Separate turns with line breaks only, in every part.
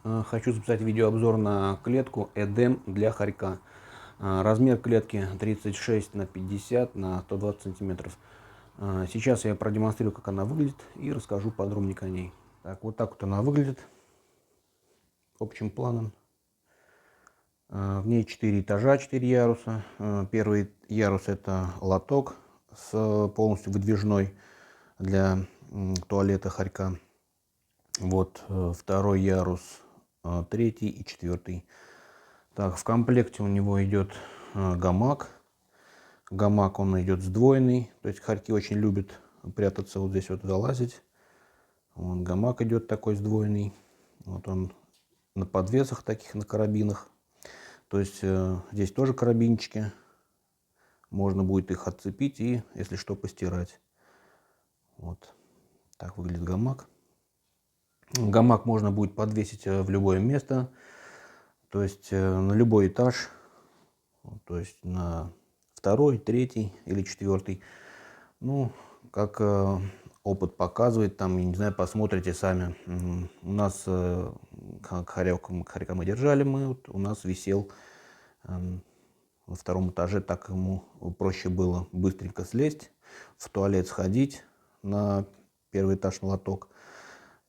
Хочу записать видеообзор на клетку Эдем для хорька. Размер клетки 36 на 50 на 120 сантиметров. Сейчас я продемонстрирую, как она выглядит, и расскажу подробнее о ней. Вот так вот она выглядит общим планом. В ней 4 этажа, 4 яруса. Первый ярус — это лоток с полностью выдвижной для туалета хорька. Второй ярус, третий и четвертый. Так, в комплекте у него идет гамак. Гамак, он идет сдвоенный, то есть хорьки очень любят прятаться вот здесь, вот залазить. Гамак идет такой сдвоенный. Вот он на подвесах таких, на карабинах. То есть здесь тоже карабинчики. Можно будет их отцепить и, если что, постирать. Вот так выглядит гамак. Гамак можно будет подвесить в любое место, то есть на любой этаж, то есть на второй, третий или четвертый. Ну, как опыт показывает, там, я не знаю, посмотрите сами. У нас хорька мы держали, у нас висел во втором этаже, так ему проще было быстренько слезть, в туалет сходить на первый этаж на лоток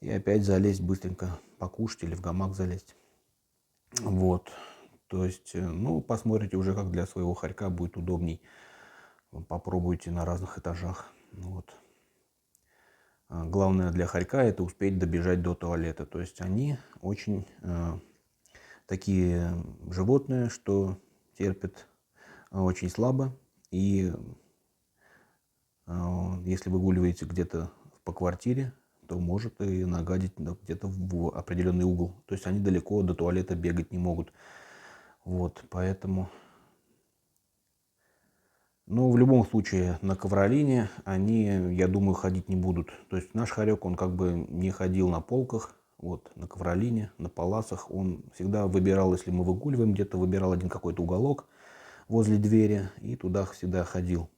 и опять залезть быстренько, покушать или в гамак залезть. То есть, ну, посмотрите уже, как для своего хорька будет удобней. Попробуйте на разных этажах. Главное для хорька — это успеть добежать до туалета. То есть они очень такие животные, что терпят очень слабо. И если выгуливаете где-то по квартире, то может и нагадить где-то в определенный угол. То есть они далеко до туалета бегать не могут. Поэтому... Но в любом случае на ковролине они, я думаю, ходить не будут. То есть наш хорек, он как бы не ходил на полках, на ковролине, на паласах. Он всегда выбирал, если мы выгуливаем где-то, выбирал один какой-то уголок возле двери и туда всегда ходил.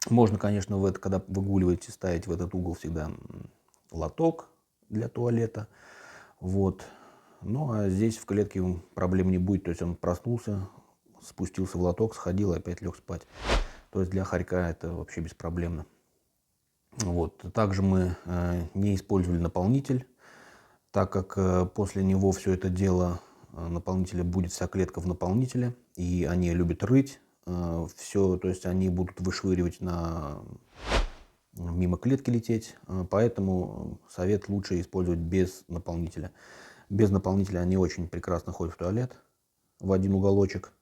Можно, конечно, когда выгуливаете, ставить в этот угол всегда лоток для туалета. Ну а здесь в клетке проблем не будет. То есть он проснулся, спустился в лоток, сходил и опять лег спать. То есть для хорька это вообще беспроблемно. Также мы не использовали наполнитель, так как после него все это дело наполнителя будет вся клетка в наполнителе, и они любят рыть все, то есть они будут вышвыривать мимо клетки лететь, поэтому совет лучше использовать без наполнителя. Без наполнителя они очень прекрасно ходят в туалет в один уголочек.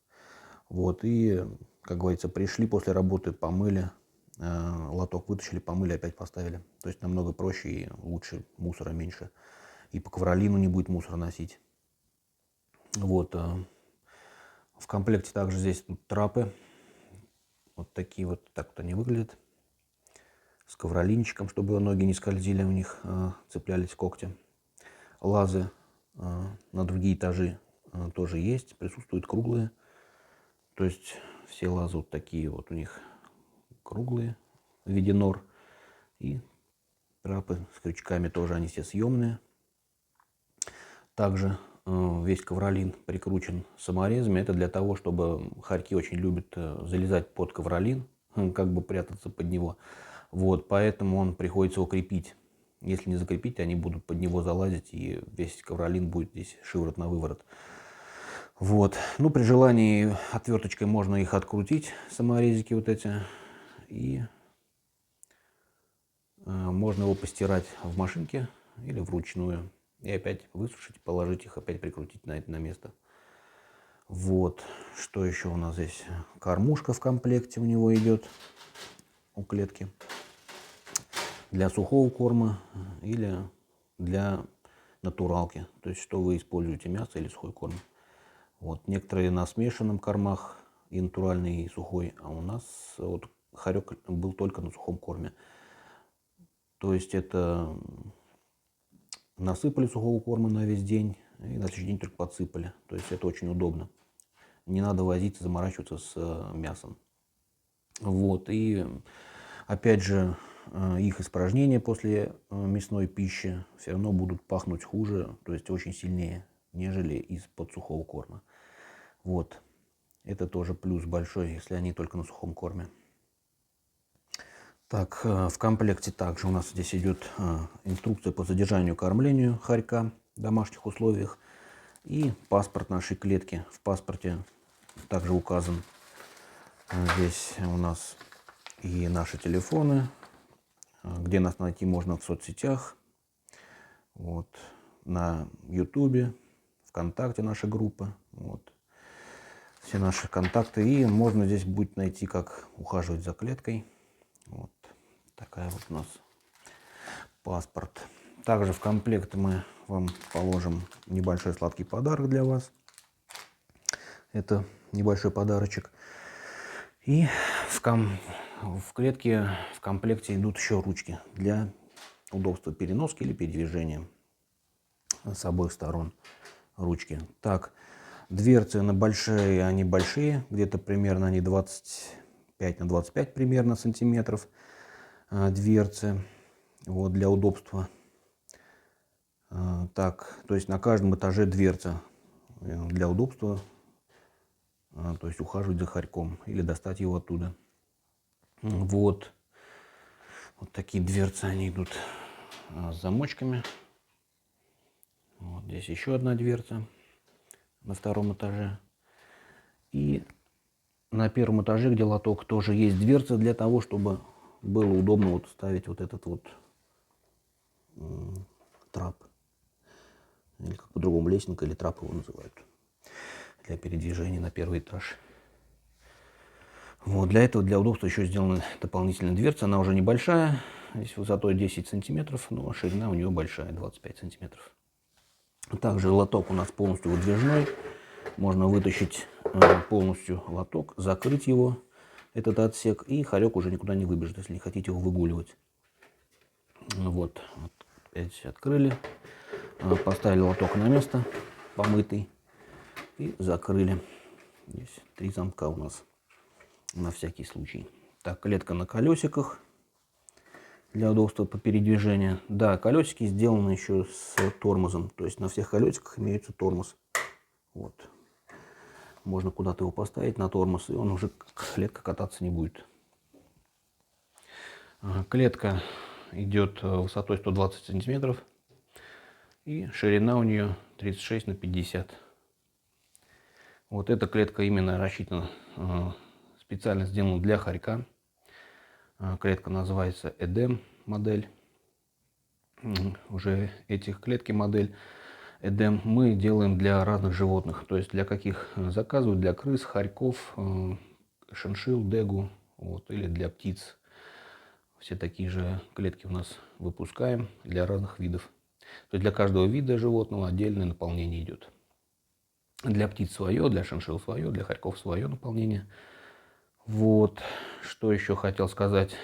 И, как говорится, пришли после работы, помыли, лоток вытащили, помыли, опять поставили. То есть намного проще и лучше, мусора меньше. И по ковролину не будет мусора носить. В комплекте также здесь трапы. Вот такие вот, так вот они выглядят. С ковролинчиком, чтобы ноги не скользили, у них цеплялись когти. Лазы на другие этажи тоже есть, присутствуют круглые. То есть все лазы вот такие вот у них круглые в виде нор. И трапы с крючками тоже, они все съемные. Также весь ковролин прикручен саморезами. Это для того, чтобы хорьки очень любят залезать под ковролин, как бы прятаться под него. Поэтому он приходится укрепить. Если не закрепить, они будут под него залазить, и весь ковролин будет здесь шиворот на выворот. Ну, при желании отверточкой можно их открутить, саморезики вот эти, и можно его постирать в машинке или вручную. И опять высушить, положить их, опять прикрутить на место. Что еще у нас здесь? Кормушка в комплекте у него идет, у клетки. Для сухого корма или для натуралки. То есть, что вы используете, мясо или сухой корм. Некоторые на смешанном кормах, и натуральный, и сухой. А у нас хорек был только на сухом корме. То есть, это... Насыпали сухого корма на весь день и на следующий день только подсыпали. То есть это очень удобно. Не надо возиться, заморачиваться с мясом. И опять же, их испражнения после мясной пищи все равно будут пахнуть хуже, то есть очень сильнее, нежели из-под сухого корма. Вот. Это тоже плюс большой, если они только на сухом корме. Так, в комплекте также у нас здесь идет инструкция по содержанию и кормлению хорька в домашних условиях и паспорт нашей клетки. В паспорте также указан здесь у нас и наши телефоны, где нас найти можно в соцсетях, вот, на Ютубе, ВКонтакте наша группа, вот, все наши контакты. И можно здесь будет найти, как ухаживать за клеткой. Вот такая вот у нас паспорт. Также в комплект мы вам положим небольшой сладкий подарок для вас. Это небольшой подарочек. И в клетке в комплекте идут еще ручки для удобства переноски или передвижения с обоих сторон ручки. Так, дверцы на большие, они большие, где-то примерно они 25 на 25 примерно сантиметров дверцы, вот, для удобства. Так, то есть на каждом этаже дверца для удобства, то есть ухаживать за хорьком или достать его оттуда. Вот, вот такие дверцы, они идут с замочками. Вот здесь еще одна дверца на втором этаже. И на первом этаже, где лоток, тоже есть дверца для того, чтобы было удобно вот ставить вот этот вот трап. Или как по-другому, лесенка или трап его называют. Для передвижения на первый этаж. Вот, для этого, для удобства еще сделана дополнительная дверца. Она уже небольшая, здесь высотой 10 сантиметров, но ширина у нее большая, 25 сантиметров. Также лоток у нас полностью выдвижной. Можно вытащить полностью лоток, закрыть его, этот отсек, и хорек уже никуда не выбежит, если не хотите его выгуливать. Вот, опять открыли, поставили лоток на место, помытый, и закрыли. Здесь 3 замка у нас на всякий случай. Так, клетка на колесиках для удобства по передвижению. Да, колесики сделаны еще с тормозом, то есть на всех колесиках имеется тормоз. Вот. Можно куда-то его поставить на тормоз, и он уже, клетка, кататься не будет. Клетка идет высотой 120 сантиметров и ширина у нее 36 на 50. Вот эта клетка именно рассчитана, специально сделана для хорька. Клетка называется Эдем модель. Уже этих клетки модель Эдем мы делаем для разных животных. То есть для каких заказывают? Для крыс, хорьков, шиншилл, дегу, вот, или для птиц. Все такие же клетки у нас выпускаем для разных видов. То есть для каждого вида животного отдельное наполнение идет. Для птиц свое, для шиншилл свое, для хорьков свое наполнение. Вот, что еще хотел сказать.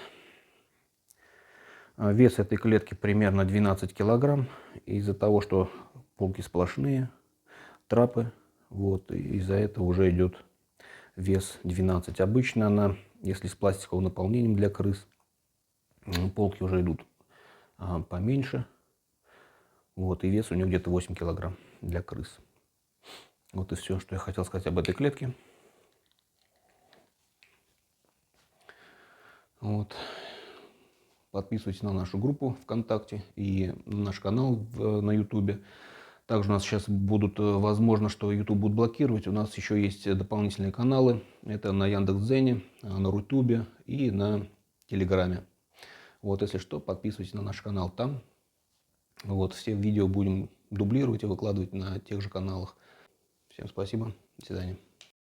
Вес этой клетки примерно 12 килограмм. Из-за того, что полки сплошные, трапы, вот, и из-за этого уже идет вес 12. Обычно она, если с пластиковым наполнением для крыс, полки уже идут поменьше. Вот, и вес у нее где-то 8 килограмм для крыс. Вот и все, что я хотел сказать об этой клетке. Вот. Подписывайтесь на нашу группу ВКонтакте и на наш канал на Ютубе. Также у нас сейчас будут, возможно, что YouTube будет блокировать. У нас еще есть дополнительные каналы. Это на Яндекс.Дзене, на Рутубе и на Телеграме. Вот, если что, подписывайтесь на наш канал там. Вот, все видео будем дублировать и выкладывать на тех же каналах. Всем спасибо. До свидания.